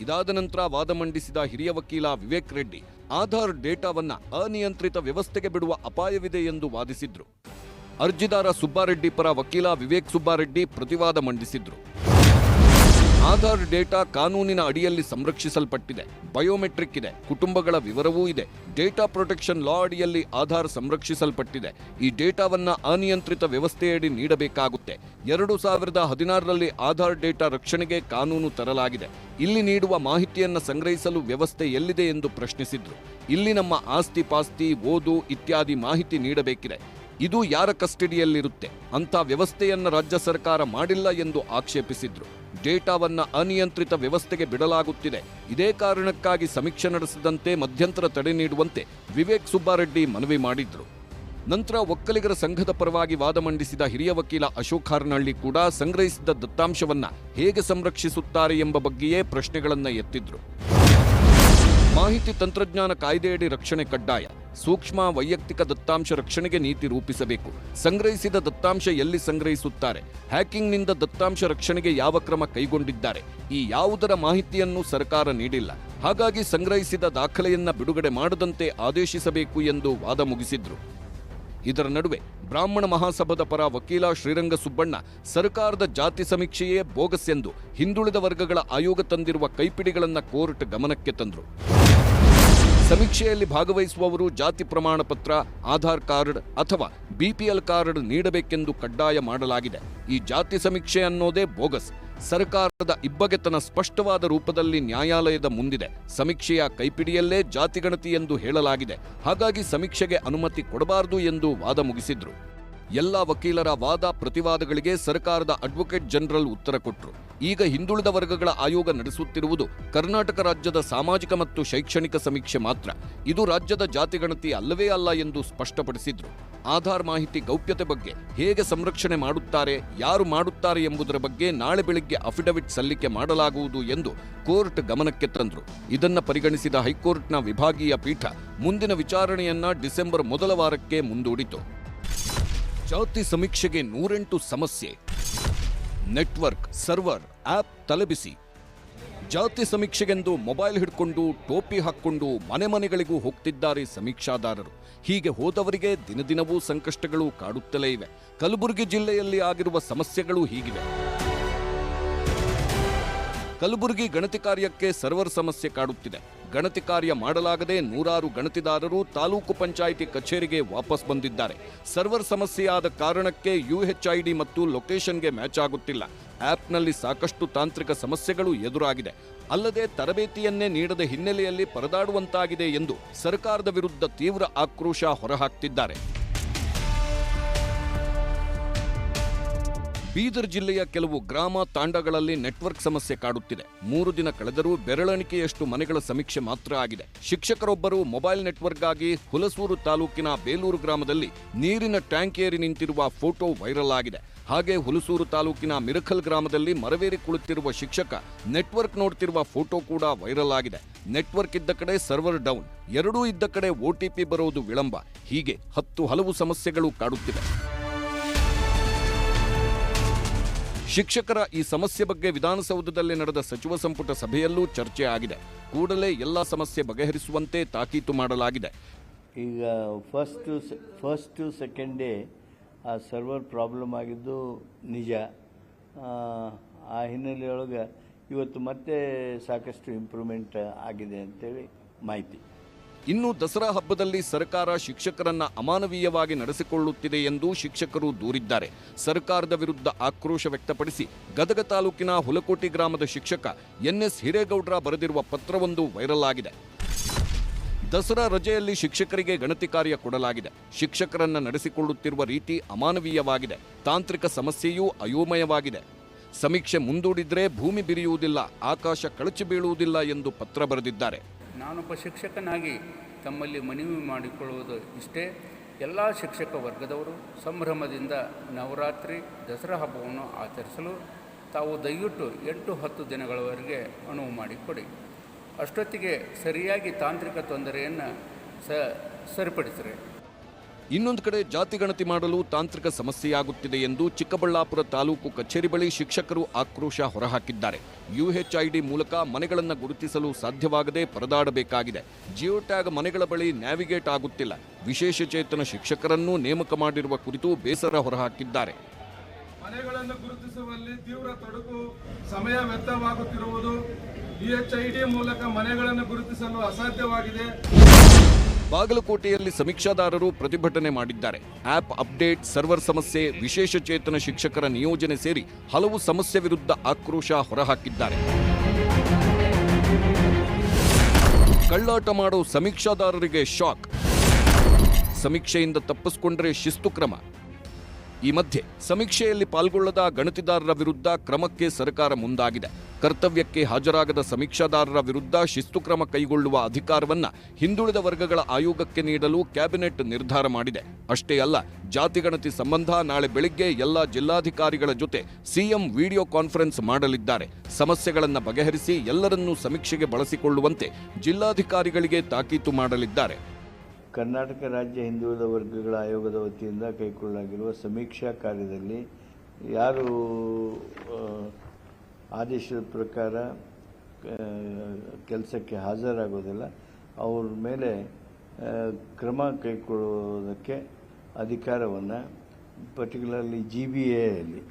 ಇದಾದ ನಂತರ ವಾದ ಮಂಡಿಸಿದ ಹಿರಿಯ ವಕೀಲ ವಿವೇಕ್ ರೆಡ್ಡಿ ಆಧಾರ್ ಡೇಟಾವನ್ನ ಅನಿಯಂತ್ರಿತ ವ್ಯವಸ್ಥೆಗೆ ಬಿಡುವ ಅಪಾಯವಿದೆ ಎಂದು ವಾದಿಸಿದ್ರು. ಅರ್ಜಿದಾರ ಸುಬ್ಬಾರೆಡ್ಡಿ ಪರ ವಕೀಲ ವಿವೇಕ್ ಸುಬ್ಬಾರೆಡ್ಡಿ ಪ್ರತಿವಾದ ಮಂಡಿಸಿದ್ರು. ಆಧಾರ್ ಡೇಟಾ ಕಾನೂನಿನ ಅಡಿಯಲ್ಲಿ ಸಂರಕ್ಷಿಸಲ್ಪಟ್ಟಿದೆ. ಬಯೋಮೆಟ್ರಿಕ್ ಇದೆ, ಕುಟುಂಬಗಳ ವಿವರವೂ ಇದೆ. ಡೇಟಾ ಪ್ರೊಟೆಕ್ಷನ್ ಲಾ ಅಡಿಯಲ್ಲಿ ಆಧಾರ್ ಸಂರಕ್ಷಿಸಲ್ಪಟ್ಟಿದೆ. ಈ ಡೇಟಾವನ್ನ ಅನಿಯಂತ್ರಿತ ವ್ಯವಸ್ಥೆಯಡಿ ನೀಡಬೇಕಾಗುತ್ತೆ. 2016ರಲ್ಲಿ ಆಧಾರ್ ಡೇಟಾ ರಕ್ಷಣೆಗೆ ಕಾನೂನು ತರಲಾಗಿದೆ. ಇಲ್ಲಿ ನೀಡುವ ಮಾಹಿತಿಯನ್ನು ಸಂಗ್ರಹಿಸಲು ವ್ಯವಸ್ಥೆ ಎಲ್ಲಿದೆ ಎಂದು ಪ್ರಶ್ನಿಸಿದ್ರು. ಇಲ್ಲಿ ನಮ್ಮ ಆಸ್ತಿ ಪಾಸ್ತಿ, ಓದು ಇತ್ಯಾದಿ ಮಾಹಿತಿ ನೀಡಬೇಕಿದೆ. ಇದು ಯಾರ ಕಸ್ಟಡಿಯಲ್ಲಿರುತ್ತೆ? ಅಂತ ವ್ಯವಸ್ಥೆಯನ್ನ ರಾಜ್ಯ ಸರ್ಕಾರ ಮಾಡಿಲ್ಲ ಎಂದು ಆಕ್ಷೇಪಿಸಿದ್ರು. ಡೇಟಾವನ್ನ ಅನಿಯಂತ್ರಿತ ವ್ಯವಸ್ಥೆಗೆ ಬಿಡಲಾಗುತ್ತಿದೆ. ಇದೇ ಕಾರಣಕ್ಕಾಗಿ ಸಮೀಕ್ಷೆ ನಡೆಸದಂತೆ ಮಧ್ಯಂತರ ತಡೆ ನೀಡುವಂತೆ ವಿವೇಕ್ ಸುಬ್ಬಾರೆಡ್ಡಿ ಮನವಿ ಮಾಡಿದ್ರು. ನಂತರ ಒಕ್ಕಲಿಗರ ಸಂಘದ ಪರವಾಗಿ ವಾದ ಮಂಡಿಸಿದ ಹಿರಿಯ ವಕೀಲ ಅಶೋಕ್ ಹಾರ್ನಹಳ್ಳಿ ಕೂಡ ಸಂಗ್ರಹಿಸಿದ ದತ್ತಾಂಶವನ್ನ ಹೇಗೆ ಸಂರಕ್ಷಿಸುತ್ತಾರೆ ಎಂಬ ಬಗ್ಗೆಯೇ ಪ್ರಶ್ನೆಗಳನ್ನ ಎತ್ತಿದ್ರು. ಮಾಹಿತಿ ತಂತ್ರಜ್ಞಾನ ಕಾಯ್ದೆಯಡಿ ರಕ್ಷಣೆ ಕಡ್ಡಾಯ. ಸೂಕ್ಷ್ಮ ವೈಯಕ್ತಿಕ ದತ್ತಾಂಶ ರಕ್ಷಣೆಗೆ ನೀತಿ ರೂಪಿಸಬೇಕು. ಸಂಗ್ರಹಿಸಿದ ದತ್ತಾಂಶ ಎಲ್ಲಿ ಸಂಗ್ರಹಿಸುತ್ತಾರೆ? ಹ್ಯಾಕಿಂಗ್ನಿಂದ ದತ್ತಾಂಶ ರಕ್ಷಣೆಗೆ ಯಾವ ಕ್ರಮ ಕೈಗೊಂಡಿದ್ದಾರೆ? ಈ ಯಾವುದರ ಮಾಹಿತಿಯನ್ನು ಸರ್ಕಾರ ನೀಡಿಲ್ಲ. ಹಾಗಾಗಿ ಸಂಗ್ರಹಿಸಿದ ದಾಖಲೆಯನ್ನ ಬಿಡುಗಡೆ ಮಾಡದಂತೆ ಆದೇಶಿಸಬೇಕು ಎಂದು ವಾದ ಮುಗಿಸಿದ್ರು. ಇದರ ನಡುವೆ ಬ್ರಾಹ್ಮಣ ಮಹಾಸಭಾದ ಪರ ವಕೀಲ ಶ್ರೀರಂಗ ಸುಬ್ಬಣ್ಣ ಸರ್ಕಾರದ ಜಾತಿ ಸಮೀಕ್ಷೆಯೇ ಬೋಗಸ್ ಎಂದು ಹಿಂದುಳಿದ ವರ್ಗಗಳ ಆಯೋಗ ತಂದಿರುವ ಕೈಪಿಡಿಗಳನ್ನು ಕೋರ್ಟ್ ಗಮನಕ್ಕೆ ತಂದರು. ಸಮೀಕ್ಷೆಯಲ್ಲಿ ಭಾಗವಹಿಸುವವರು ಜಾತಿ ಪ್ರಮಾಣ ಪತ್ರ, ಆಧಾರ್ ಕಾರ್ಡ್ ಅಥವಾ ಬಿಪಿಎಲ್ ಕಾರ್ಡ್ ನೀಡಬೇಕೆಂದು ಕಡ್ಡಾಯ ಮಾಡಲಾಗಿದೆ. ಈ ಜಾತಿ ಸಮೀಕ್ಷೆ ಅನ್ನೋದೇ ಬೋಗಸ್. ಸರ್ಕಾರದ ಇಬ್ಬಗೆತನ ಸ್ಪಷ್ಟವಾದ ರೂಪದಲ್ಲಿ ನ್ಯಾಯಾಲಯದ ಮುಂದಿದೆ. ಸಮೀಕ್ಷೆಯ ಕೈಪಿಡಿಯಲ್ಲೇ ಜಾತಿಗಣತಿ ಎಂದು ಹೇಳಲಾಗಿದೆ. ಹಾಗಾಗಿ ಸಮೀಕ್ಷೆಗೆ ಅನುಮತಿ ಕೊಡಬಾರದು ಎಂದು ವಾದ ಮುಗಿಸಿದ್ರು. ಎಲ್ಲ ವಕೀಲರ ವಾದ ಪ್ರತಿವಾದಗಳಿಗೆ ಸರ್ಕಾರದ ಅಡ್ವೊಕೇಟ್ ಜನರಲ್ ಉತ್ತರ ಕೊಟ್ಟರು. ಈಗ ಹಿಂದುಳಿದ ವರ್ಗಗಳ ಆಯೋಗ ನಡೆಸುತ್ತಿರುವುದು ಕರ್ನಾಟಕ ರಾಜ್ಯದ ಸಾಮಾಜಿಕ ಮತ್ತು ಶೈಕ್ಷಣಿಕ ಸಮೀಕ್ಷೆ ಮಾತ್ರ. ಇದು ರಾಜ್ಯದ ಜಾತಿಗಣತಿ ಅಲ್ಲವೇ ಅಲ್ಲ ಎಂದು ಸ್ಪಷ್ಟಪಡಿಸಿದ್ರು. ಆಧಾರ್ ಮಾಹಿತಿ ಗೌಪ್ಯತೆ ಬಗ್ಗೆ ಹೇಗೆ ಸಂರಕ್ಷಣೆ ಮಾಡುತ್ತಾರೆ, ಯಾರು ಮಾಡುತ್ತಾರೆ ಎಂಬುದರ ಬಗ್ಗೆ ನಾಳೆ ಬೆಳಿಗ್ಗೆ ಅಫಿಡವಿಟ್ ಸಲ್ಲಿಕೆ ಮಾಡಲಾಗುವುದು ಎಂದು ಕೋರ್ಟ್ ಗಮನಕ್ಕೆ ತಂದರು. ಇದನ್ನ ಪರಿಗಣಿಸಿದ ಹೈಕೋರ್ಟ್ನ ವಿಭಾಗೀಯ ಪೀಠ ಮುಂದಿನ ವಿಚಾರಣೆಯನ್ನ ಡಿಸೆಂಬರ್ ಮೊದಲ ವಾರಕ್ಕೆ ಮುಂದೂಡಿತು. ಜಾತಿ ಸಮೀಕ್ಷೆಗೆ 108 ಸಮಸ್ಯೆ. ನೆಟ್ವರ್ಕ್, ಸರ್ವರ್, ಆಪ್ ತಲೆಬಿಸಿ. ಜಾತಿ ಸಮೀಕ್ಷೆಗೆಂದು ಮೊಬೈಲ್ ಹಿಡ್ಕೊಂಡು ಟೋಪಿ ಹಾಕ್ಕೊಂಡು ಮನೆ ಮನೆಗಳಿಗೂ ಹೋಗ್ತಿದ್ದಾರೆ ಸಮೀಕ್ಷಾದಾರರು. ಹೀಗೆ ಹೋದವರಿಗೆ ದಿನದಿನವೂ ಸಂಕಷ್ಟಗಳು ಕಾಡುತ್ತಲೇ ಇವೆ. ಕಲಬುರಗಿ ಜಿಲ್ಲೆಯಲ್ಲಿ ಆಗಿರುವ ಸಮಸ್ಯೆಗಳು ಹೀಗಿವೆ. ಕಲಬುರಗಿ ಗಣತಿ ಕಾರ್ಯಕ್ಕೆ ಸರ್ವರ್ ಸಮಸ್ಯೆ ಕಾಡುತ್ತಿದೆ. ಗಣತಿ ಕಾರ್ಯ ಮಾಡಲಾಗದೆ ನೂರಾರು ಗಣತಿದಾರರು ತಾಲೂಕು ಪಂಚಾಯಿತಿ ಕಚೇರಿಗೆ ವಾಪಸ್ ಬಂದಿದ್ದಾರೆ. ಸರ್ವರ್ ಸಮಸ್ಯೆಯಾದ ಕಾರಣಕ್ಕೆ UHID ಮತ್ತು ಲೊಕೇಶನ್ಗೆ ಮ್ಯಾಚ್ ಆಗುತ್ತಿಲ್ಲ. ಆಪ್ನಲ್ಲಿ ಸಾಕಷ್ಟು ತಾಂತ್ರಿಕ ಸಮಸ್ಯೆಗಳು ಎದುರಾಗಿದೆ. ಅಲ್ಲದೆ ತರಬೇತಿಯನ್ನೇ ನೀಡದ ಹಿನ್ನೆಲೆಯಲ್ಲಿ ಪರದಾಡುವಂತಾಗಿದೆ ಎಂದು ಸರ್ಕಾರದ ವಿರುದ್ಧ ತೀವ್ರ ಆಕ್ರೋಶ ಹೊರಹಾಕ್ತಿದ್ದಾರೆ. ಬೀದರ್ ಜಿಲ್ಲೆಯ ಕೆಲವು ಗ್ರಾಮ ತಾಂಡಗಳಲ್ಲಿ ನೆಟ್ವರ್ಕ್ ಸಮಸ್ಯೆ ಕಾಡುತ್ತಿದೆ. 3 ದಿನ ಕಳೆದರೂ ಬೆರಳೆಣಿಕೆಯಷ್ಟು ಮನೆಗಳ ಸಮೀಕ್ಷೆ ಮಾತ್ರ ಆಗಿದೆ. ಶಿಕ್ಷಕರೊಬ್ಬರು ಮೊಬೈಲ್ ನೆಟ್ವರ್ಕ್ಗಾಗಿ ಹುಲಸೂರು ತಾಲೂಕಿನ ಬೇಲೂರು ಗ್ರಾಮದಲ್ಲಿ ನೀರಿನ ಟ್ಯಾಂಕ್ ಏರಿ ನಿಂತಿರುವ ಫೋಟೋ ವೈರಲ್ ಆಗಿದೆ. ಹಾಗೆ ಹುಲಸೂರು ತಾಲೂಕಿನ ಮಿರಕಲ್ ಗ್ರಾಮದಲ್ಲಿ ಮರವೇರಿ ಕುಳಿತಿರುವ ಶಿಕ್ಷಕ ನೆಟ್ವರ್ಕ್ ನೋಡ್ತಿರುವ ಫೋಟೋ ಕೂಡ ವೈರಲ್ ಆಗಿದೆ. ನೆಟ್ವರ್ಕ್ ಇದ್ದ ಕಡೆ ಸರ್ವರ್ ಡೌನ್, ಎರಡೂ ಇದ್ದ ಕಡೆ OTP ಬರೋದು ವಿಳಂಬ, ಹೀಗೆ ಹಲವು ಸಮಸ್ಯೆಗಳು ಕಾಡುತ್ತಿವೆ. ಶಿಕ್ಷಕರ ಈ ಸಮಸ್ಯೆ ಬಗ್ಗೆ ವಿಧಾನಸೌಧದಲ್ಲಿ ನಡೆದ ಸಚಿವ ಸಂಪುಟ ಸಭೆಯಲ್ಲೂ ಚರ್ಚೆ ಆಗಿದೆ. ಕೂಡಲೇ ಎಲ್ಲ ಸಮಸ್ಯೆ ಬಗೆಹರಿಸುವಂತೆ ತಾಕೀತು ಮಾಡಲಾಗಿದೆ. ಈಗ ಫಸ್ಟ್ ಸೆಕೆಂಡ್ ಡೇ ಆ ಸರ್ವರ್ ಪ್ರಾಬ್ಲಮ್ ಆಗಿದ್ದು ನಿಜ. ಆ ಹಿನ್ನೆಲೆಯೊಳಗೆ ಇವತ್ತು ಮತ್ತೆ ಸಾಕಷ್ಟು ಇಂಪ್ರೂವ್ಮೆಂಟ್ ಆಗಿದೆ ಅಂತೇಳಿ ಮಾಹಿತಿ. ಇನ್ನು ದಸರಾ ಹಬ್ಬದಲ್ಲಿ ಸರ್ಕಾರ ಶಿಕ್ಷಕರನ್ನ ಅಮಾನವೀಯವಾಗಿ ನಡೆಸಿಕೊಳ್ಳುತ್ತಿದೆ ಎಂದು ಶಿಕ್ಷಕರು ದೂರಿದ್ದಾರೆ. ಸರ್ಕಾರದ ವಿರುದ್ಧ ಆಕ್ರೋಶ ವ್ಯಕ್ತಪಡಿಸಿ ಗದಗ ತಾಲೂಕಿನ ಹುಲಕೋಟಿ ಗ್ರಾಮದ ಶಿಕ್ಷಕ NS ಹಿರೇಗೌಡ್ರ ಬರೆದಿರುವ ಪತ್ರವೊಂದು ವೈರಲ್ ಆಗಿದೆ. ದಸರಾ ರಜೆಯಲ್ಲಿ ಶಿಕ್ಷಕರಿಗೆ ಗಣತಿ ಕಾರ್ಯ ಕೊಡಲಾಗಿದೆ. ಶಿಕ್ಷಕರನ್ನ ನಡೆಸಿಕೊಳ್ಳುತ್ತಿರುವ ರೀತಿ ಅಮಾನವೀಯವಾಗಿದೆ. ತಾಂತ್ರಿಕ ಸಮಸ್ಯೆಯೂ ಅಯೋಮಯವಾಗಿದೆ. ಸಮೀಕ್ಷೆ ಮುಂದೂಡಿದ್ರೆ ಭೂಮಿ ಬಿರಿಯುವುದಿಲ್ಲ, ಆಕಾಶ ಕಳಚಿ ಬೀಳುವುದಿಲ್ಲ ಎಂದು ಪತ್ರ ಬರೆದಿದ್ದಾರೆ. ನಾನೊಬ್ಬ ಶಿಕ್ಷಕನಾಗಿ ತಮ್ಮಲ್ಲಿ ಮನವಿ ಮಾಡಿಕೊಳ್ಳುವುದು ಇಷ್ಟೇ. ಎಲ್ಲ ಶಿಕ್ಷಕ ವರ್ಗದವರು ಸಂಭ್ರಮದಿಂದ ನವರಾತ್ರಿ ದಸರಾ ಹಬ್ಬವನ್ನು ಆಚರಿಸಲು ತಾವು ದಯವಿಟ್ಟು 8-10 ದಿನಗಳವರೆಗೆ ಅನುವು ಮಾಡಿಕೊಡಿ. ಅಷ್ಟೊತ್ತಿಗೆ ಸರಿಯಾಗಿ ತಾಂತ್ರಿಕ ತೊಂದರೆಯನ್ನು ಸರಿಪಡಿಸಿರಿ. ಇನ್ನೊಂದು ಕಡೆ ಜಾತಿ ಗಣತಿ ಮಾಡಲು ತಾಂತ್ರಿಕ ಸಮಸ್ಯೆಯಾಗುತ್ತಿದೆ ಎಂದು ಚಿಕ್ಕಬಳ್ಳಾಪುರ ತಾಲೂಕು ಕಚೇರಿ ಬಳಿ ಶಿಕ್ಷಕರು ಆಕ್ರೋಶ ಹೊರಹಾಕಿದ್ದಾರೆ. UHID ಮೂಲಕ ಮನೆಗಳನ್ನು ಗುರುತಿಸಲು ಸಾಧ್ಯವಾಗದೆ ಪರದಾಡಬೇಕಾಗಿದೆ. ಜಿಯೋ ಟ್ಯಾಗ್ ಮನೆಗಳ ಬಳಿ ನ್ಯಾವಿಗೇಟ್ ಆಗುತ್ತಿಲ್ಲ. ವಿಶೇಷ ಚೇತನ ಶಿಕ್ಷಕರನ್ನು ನೇಮಕ ಮಾಡಿರುವ ಕುರಿತು ಬೇಸರ ಹೊರಹಾಕಿದ್ದಾರೆ. ಮನೆಗಳನ್ನು ಗುರುತಿಸುವಲ್ಲಿ ತೀವ್ರ ತೊಡಕು, ಸಮಯ ವ್ಯರ್ಥವಾಗುತ್ತಿರುವುದು, UHID ಮೂಲಕ ಮನೆಗಳನ್ನು ಗುರುತಿಸಲು ಅಸಾಧ್ಯವಾಗಿದೆ. ಬಾಗಲಕೋಟೆಯಲ್ಲಿ ಸಮೀಕ್ಷಾದಾರರು ಪ್ರತಿಭಟನೆ ಮಾಡಿದ್ದಾರೆ. ಆಪ್ ಅಪ್ಡೇಟ್, ಸರ್ವರ್ ಸಮಸ್ಯೆ, ವಿಶೇಷ ಚೇತನ ಶಿಕ್ಷಕರ ನಿಯೋಜನೆ ಸೇರಿ ಹಲವು ಸಮಸ್ಯೆ ವಿರುದ್ಧ ಆಕ್ರೋಶ ಹೊರಹಾಕಿದ್ದಾರೆ. ಕಳ್ಳಾಟ ಮಾಡೋ ಸಮೀಕ್ಷಾದಾರರಿಗೆ ಶಾಕ್. ಸಮೀಕ್ಷೆಯಿಂದ ತಪ್ಪಿಸಿಕೊಂಡರೆ ಶಿಸ್ತು ಕ್ರಮ. ಈ ಮಧ್ಯೆ ಸಮೀಕ್ಷೆಯಲ್ಲಿ ಪಾಲ್ಗೊಳ್ಳದ ಗಣತಿದಾರರ ವಿರುದ್ಧ ಕ್ರಮಕ್ಕೆ ಸರ್ಕಾರ ಮುಂದಾಗಿದೆ. ಕರ್ತವ್ಯಕ್ಕೆ ಹಾಜರಾಗದ ಸಮೀಕ್ಷಾದಾರರ ವಿರುದ್ಧ ಶಿಸ್ತು ಕ್ರಮ ಕೈಗೊಳ್ಳುವ ಅಧಿಕಾರವನ್ನ ಹಿಂದುಳಿದ ವರ್ಗಗಳ ಆಯೋಗಕ್ಕೆ ನೀಡಲು ಕ್ಯಾಬಿನೆಟ್ ನಿರ್ಧಾರ ಮಾಡಿದೆ. ಅಷ್ಟೇ ಅಲ್ಲ, ಜಾತಿ ಗಣತಿ ಸಂಬಂಧ ನಾಳೆ ಬೆಳಿಗ್ಗೆ ಎಲ್ಲ ಜಿಲ್ಲಾಧಿಕಾರಿಗಳ ಜೊತೆ ಸಿಎಂ ವಿಡಿಯೋ ಕಾನ್ಫರೆನ್ಸ್ ಮಾಡಲಿದ್ದಾರೆ. ಸಮಸ್ಯೆಗಳನ್ನು ಬಗೆಹರಿಸಿ ಎಲ್ಲರನ್ನೂ ಸಮೀಕ್ಷೆಗೆ ಬಳಸಿಕೊಳ್ಳುವಂತೆ ಜಿಲ್ಲಾಧಿಕಾರಿಗಳಿಗೆ ತಾಕೀತು ಮಾಡಲಿದ್ದಾರೆ. ಕರ್ನಾಟಕ ರಾಜ್ಯ ಹಿಂದುಳಿದ ವರ್ಗಗಳ ಆಯೋಗದ ವತಿಯಿಂದ ಕೈಗೊಳ್ಳಲಾಗಿರುವ ಸಮೀಕ್ಷಾ ಕಾರ್ಯದಲ್ಲಿ ಯಾರು ಆದೇಶದ ಪ್ರಕಾರ ಕೆಲಸಕ್ಕೆ ಹಾಜರಾಗೋದಿಲ್ಲ ಅವ್ರ ಮೇಲೆ ಕ್ರಮ ಕೈಗೊಳ್ಳುವುದಕ್ಕೆ ಅಧಿಕಾರವನ್ನು ಪರ್ಟಿಕ್ಯುಲರ್ಲಿ GBAಯಲ್ಲಿ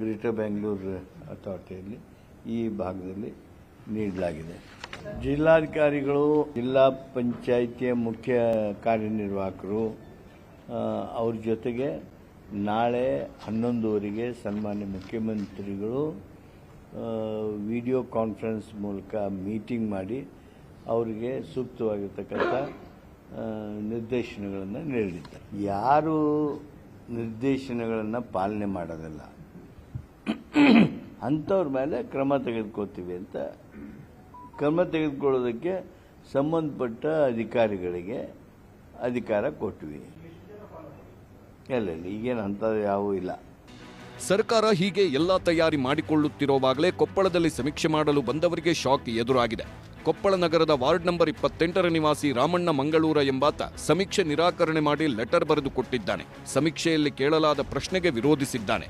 ಗ್ರೇಟರ್ ಬ್ಯಾಂಗ್ಳೂರು ಅಥಾರಿಟಿಯಲ್ಲಿ ಈ ಭಾಗದಲ್ಲಿ ನೀಡಲಾಗಿದೆ. ಜಿಲ್ಲಾಧಿಕಾರಿಗಳು, ಜಿಲ್ಲಾ ಪಂಚಾಯಿತಿಯ ಮುಖ್ಯ ಕಾರ್ಯನಿರ್ವಾಹಕರು ಅವ್ರ ಜೊತೆಗೆ ನಾಳೆ 11:00 ಸನ್ಮಾನ್ಯ ಮುಖ್ಯಮಂತ್ರಿಗಳು ವಿಡಿಯೋ ಕಾನ್ಫರೆನ್ಸ್ ಮೂಲಕ ಮೀಟಿಂಗ್ ಮಾಡಿ ಅವರಿಗೆ ಸೂಕ್ತವಾಗಿರ್ತಕ್ಕಂಥ ನಿರ್ದೇಶನಗಳನ್ನು ನೀಡಿದ್ದಾರೆ. ಯಾರು ನಿರ್ದೇಶನಗಳನ್ನು ಪಾಲನೆ ಮಾಡೋದಿಲ್ಲ ಅಂಥವ್ರ ಮೇಲೆ ಕ್ರಮ ತೆಗೆದುಕೊಳ್ತೀವಿ ಅಂತ ಕ್ರಮ ತೆಗೆದುಕೊಳ್ಳೋದಕ್ಕೆ ಸಂಬಂಧಪಟ್ಟ ಅಧಿಕಾರಿಗಳಿಗೆ ಅಧಿಕಾರ ಕೊಟ್ವಿ. ಎಲ್ಲ ಈಗೇನು ಅಂಥದ್ದು ಯಾವುದೂ ಇಲ್ಲ. ಸರ್ಕಾರ ಹೀಗೆ ಎಲ್ಲಾ ತಯಾರಿ ಮಾಡಿಕೊಳ್ಳುತ್ತಿರುವಾಗಲೇ ಕೊಪ್ಪಳದಲ್ಲಿ ಸಮೀಕ್ಷೆ ಮಾಡಲು ಬಂದವರಿಗೆ ಶಾಕ್ ಎದುರಾಗಿದೆ. ಕೊಪ್ಪಳ ನಗರದ ವಾರ್ಡ್ ನಂಬರ್ 28ರ ನಿವಾಸಿ ರಾಮಣ್ಣ ಮಂಗಳೂರ ಎಂಬಾತ ಸಮೀಕ್ಷೆ ನಿರಾಕರಣೆ ಮಾಡಿ ಲೆಟರ್ ಬರೆದು ಕೊಟ್ಟಿದ್ದಾನೆ. ಸಮೀಕ್ಷೆಯಲ್ಲಿ ಕೇಳಲಾದ ಪ್ರಶ್ನೆಗೆ ವಿರೋಧಿಸಿದ್ದಾನೆ.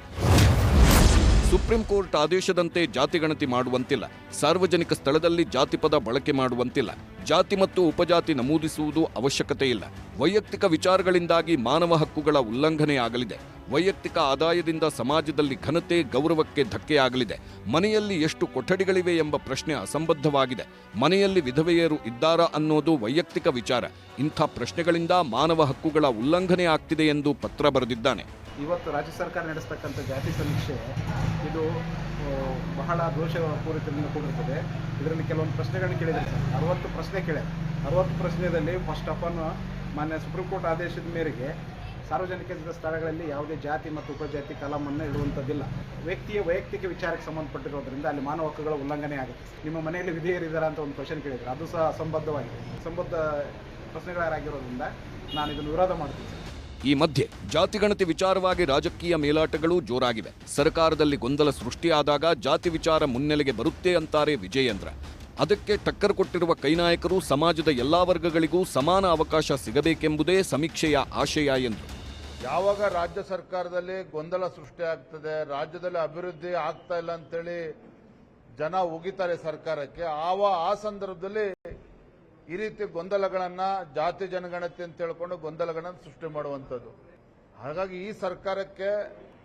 ಸುಪ್ರೀಂ ಕೋರ್ಟ್ ಆದೇಶದಂತೆ ಜಾತಿ ಗಣತಿ ಮಾಡುವಂತಿಲ್ಲ, ಸಾರ್ವಜನಿಕ ಸ್ಥಳದಲ್ಲಿ ಜಾತಿ ಪದ ಬಳಕೆ ಮಾಡುವಂತಿಲ್ಲ, ಜಾತಿ ಮತ್ತು ಉಪಜಾತಿ ನಮೂದಿಸುವುದು ಅವಶ್ಯಕತೆ ಇಲ್ಲ, ವೈಯಕ್ತಿಕ ವಿಚಾರಗಳಿಂದಾಗಿ ಮಾನವ ಹಕ್ಕುಗಳ ಉಲ್ಲಂಘನೆಯಾಗಲಿದೆ, ವೈಯಕ್ತಿಕ ಆದಾಯದಿಂದ ಸಮಾಜದಲ್ಲಿ ಘನತೆ ಗೌರವಕ್ಕೆ ಧಕ್ಕೆಯಾಗಲಿದೆ, ಮನೆಯಲ್ಲಿ ಎಷ್ಟು ಕೊಠಡಿಗಳಿವೆ ಎಂಬ ಪ್ರಶ್ನೆ ಅಸಂಬದ್ಧವಾಗಿದೆ, ಮನೆಯಲ್ಲಿ ವಿಧವೆಯರು ಇದ್ದಾರಾ ಅನ್ನೋದು ವೈಯಕ್ತಿಕ ವಿಚಾರ, ಇಂಥ ಪ್ರಶ್ನೆಗಳಿಂದ ಮಾನವ ಹಕ್ಕುಗಳ ಉಲ್ಲಂಘನೆ ಆಗ್ತಿದೆ ಎಂದು ಪತ್ರ ಬರೆದಿದ್ದಾನೆ. ಇವತ್ತು ರಾಜ್ಯ ಸರ್ಕಾರ ನಡೆಸ್ತಕ್ಕಂಥ ಜಾತಿ ಸಮೀಕ್ಷೆ ಇದು ಬಹಳ ದೋಷಪೂರಿತದಿಂದ ಕೂಡಿರುತ್ತದೆ. ಇದರಲ್ಲಿ ಕೆಲವೊಂದು ಪ್ರಶ್ನೆಗಳನ್ನ ಕೇಳಿದರೆ 60 ಪ್ರಶ್ನೆ ಕೇಳಿದೆ. 60 ಪ್ರಶ್ನೆಯಲ್ಲಿ ಫಸ್ಟ್ ಆಫ್ ಆಲ್ ಮಾನ್ಯ ಸುಪ್ರೀಂ ಕೋರ್ಟ್ ಆದೇಶದ ಮೇರೆಗೆ ಸಾರ್ವಜನಿಕ ಸ್ಥಳಗಳಲ್ಲಿ ಯಾವುದೇ ಜಾತಿ ಮತ್ತು ಉಪಜಾತಿ ಕಲಮನ್ನು ಇಡುವಂಥದ್ದಿಲ್ಲ. ವ್ಯಕ್ತಿಯ ವೈಯಕ್ತಿಕ ವಿಚಾರಕ್ಕೆ ಸಂಬಂಧಪಟ್ಟಿರೋದ್ರಿಂದ ಅಲ್ಲಿ ಮಾನವ ಹಕ್ಕುಗಳ ಉಲ್ಲಂಘನೆ ಆಗುತ್ತೆ. ನಿಮ್ಮ ಮನೆಯಲ್ಲಿ ವಿಧೇಯರಿದ್ದಾರಾ ಅಂತ ಒಂದು ಕ್ವಶನ್ ಕೇಳಿದ್ರು, ಅದು ಸಹ ಅಸಂಬದ್ಧವಾಗಿದೆ. ಸಂಬದ್ಧ ಪ್ರಶ್ನೆಗಳಾಗಿರೋದ್ರಿಂದ ನಾನು ಇದನ್ನು ವಿರೋಧ ಮಾಡ್ತೀನಿ. ಈ ಮಧ್ಯೆ ಜಾತಿಗಣತಿ ವಿಚಾರವಾಗಿ ರಾಜಕೀಯ ಮೇಲಾಟಗಳು ಜೋರಾಗಿವೆ. ಸರ್ಕಾರದಲ್ಲಿ ಗೊಂದಲ ಸೃಷ್ಟಿಯಾದಾಗ ಜಾತಿ ವಿಚಾರ ಮುನ್ನೆಲೆಗೆ ಬರುತ್ತೆ ಅಂತಾರೆ ವಿಜಯೇಂದ್ರ. ಅದಕ್ಕೆ ಟಕ್ಕರ್ ಕೊಟ್ಟಿರುವ ಕೈನಾಯಕರು ಸಮಾಜದ ಎಲ್ಲಾ ವರ್ಗಗಳಿಗೂ ಸಮಾನ ಅವಕಾಶ ಸಿಗಬೇಕೆಂಬುದೇ ಸಮೀಕ್ಷೆಯ ಆಶಯ ಎಂದರು. ಯಾವಾಗ ರಾಜ್ಯ ಸರ್ಕಾರದಲ್ಲಿ ಗೊಂದಲ ಸೃಷ್ಟಿ ಆಗ್ತದೆ, ರಾಜ್ಯದಲ್ಲಿ ಅಭಿವೃದ್ಧಿ ಆಗ್ತಾ ಇಲ್ಲ ಅಂತೇಳಿ ಜನ ಉಗಿತಾರೆ ಸರ್ಕಾರಕ್ಕೆ, ಆ ಸಂದರ್ಭದಲ್ಲಿ ಈ ರೀತಿ ಗೊಂದಲಗಳನ್ನ ಜಾತಿ ಜನಗಣತಿ ಅಂತ ಹೇಳ್ಕೊಂಡು ಗೊಂದಲಗಳನ್ನ ಸೃಷ್ಟಿ ಮಾಡುವಂಥದ್ದು. ಹಾಗಾಗಿ ಈ ಸರ್ಕಾರಕ್ಕೆ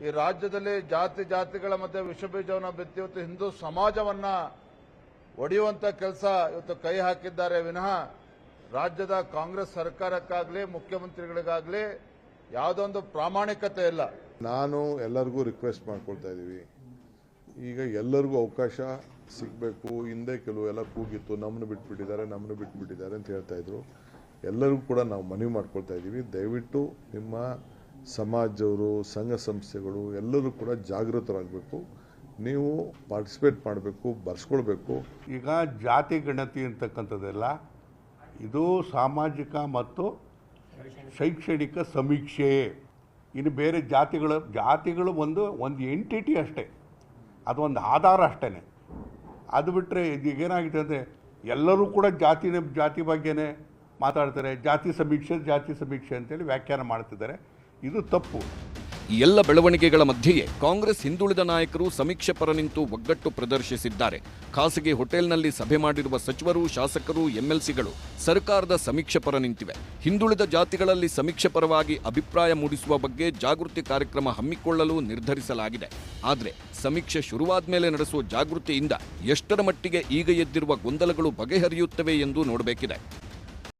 ಈ ರಾಜ್ಯದಲ್ಲಿ ಜಾತಿಗಳ ಮಧ್ಯೆ ವಿಷಬೀಜವನ್ನು ಬಿತ್ತಿ ಇವತ್ತು ಹಿಂದೂ ಸಮಾಜವನ್ನ ಒಡೆಯುವಂತ ಕೆಲಸ ಇವತ್ತು ಕೈ ಹಾಕಿದ್ದಾರೆ ವಿನಃ ರಾಜ್ಯದ ಕಾಂಗ್ರೆಸ್ ಸರ್ಕಾರಕ್ಕಾಗ್ಲಿ ಮುಖ್ಯಮಂತ್ರಿಗಳಿಗಾಗ್ಲಿ ಯಾವುದೊಂದು ಪ್ರಾಮಾಣಿಕತೆ ಇಲ್ಲ. ನಾನು ಎಲ್ಲರಿಗೂ ರಿಕ್ವೆಸ್ಟ್ ಮಾಡ್ಕೊಳ್ತಾ ಇದ್ದೀವಿ, ಈಗ ಎಲ್ಲರಿಗೂ ಅವಕಾಶ ಸಿಗಬೇಕು. ಹಿಂದೆ ಕೆಲವೆಲ್ಲ ಕೂಗಿತ್ತು, ನಮ್ಮನ್ನು ಬಿಟ್ಬಿಟ್ಟಿದ್ದಾರೆ ಅಂತ ಹೇಳ್ತಾ ಇದ್ರು. ಎಲ್ಲರಿಗೂ ಕೂಡ ನಾವು ಮನವಿ ಮಾಡ್ಕೊಳ್ತಾ ಇದ್ದೀವಿ, ದಯವಿಟ್ಟು ನಿಮ್ಮ ಸಮಾಜದವರು, ಸಂಘ ಸಂಸ್ಥೆಗಳು ಎಲ್ಲರೂ ಕೂಡ ಜಾಗೃತರಾಗಬೇಕು. ನೀವು ಪಾರ್ಟಿಸಿಪೇಟ್ ಮಾಡಬೇಕು, ಬರ್ಸ್ಕೊಳ್ಬೇಕು. ಈಗ ಜಾತಿ ಗಣತಿ ಅಂತಕ್ಕಂಥದ್ದೆಲ್ಲ ಇದು ಸಾಮಾಜಿಕ ಮತ್ತು ಶೈಕ್ಷಣಿಕ ಸಮೀಕ್ಷೆ. ಇನ್ನು ಬೇರೆ ಜಾತಿಗಳು ಒಂದು ಎಂಟಿಟಿ ಅಷ್ಟೇ, ಅದೊಂದು ಆಧಾರ ಅಷ್ಟೇ. ಅದು ಬಿಟ್ಟರೆ ಈಗೇನಾಗಿದೆ ಅಂದರೆ ಎಲ್ಲರೂ ಕೂಡ ಜಾತಿ ಬಗ್ಗೆನೇ ಮಾತಾಡ್ತಾರೆ. ಜಾತಿ ಸಮೀಕ್ಷೆ ಅಂತೇಳಿ ವ್ಯಾಖ್ಯಾನ ಮಾಡ್ತಿದ್ದಾರೆ. ಇದು ತಪ್ಪು. ಈ ಎಲ್ಲ ಬೆಳವಣಿಗೆಗಳ ಮಧ್ಯೆಯೇ ಕಾಂಗ್ರೆಸ್ ಹಿಂದುಳಿದ ನಾಯಕರು ಸಮೀಕ್ಷೆ ಪರ ನಿಂತು ಒಗ್ಗಟ್ಟು ಪ್ರದರ್ಶಿಸಿದ್ದಾರೆ. ಖಾಸಗಿ ಹೋಟೆಲ್ನಲ್ಲಿ ಸಭೆ ಮಾಡಿರುವ ಸಚಿವರು, ಶಾಸಕರು, ಎಂಎಲ್ಸಿಗಳು ಸರ್ಕಾರದ ಸಮೀಕ್ಷೆ ಪರ ನಿಂತಿವೆ. ಹಿಂದುಳಿದ ಜಾತಿಗಳಲ್ಲಿ ಸಮೀಕ್ಷೆ ಪರವಾಗಿ ಅಭಿಪ್ರಾಯ ಮೂಡಿಸುವ ಬಗ್ಗೆ ಜಾಗೃತಿ ಕಾರ್ಯಕ್ರಮ ಹಮ್ಮಿಕೊಳ್ಳಲು ನಿರ್ಧರಿಸಲಾಗಿದೆ. ಆದರೆ ಸಮೀಕ್ಷೆ ಶುರುವಾದ ಮೇಲೆ ನಡೆಸುವ ಜಾಗೃತಿಯಿಂದ ಎಷ್ಟರ ಮಟ್ಟಿಗೆ ಈಗ ಎದ್ದಿರುವ ಗೊಂದಲಗಳು ಬಗೆಹರಿಯುತ್ತವೆ ಎಂದು ನೋಡಬೇಕಿದೆ.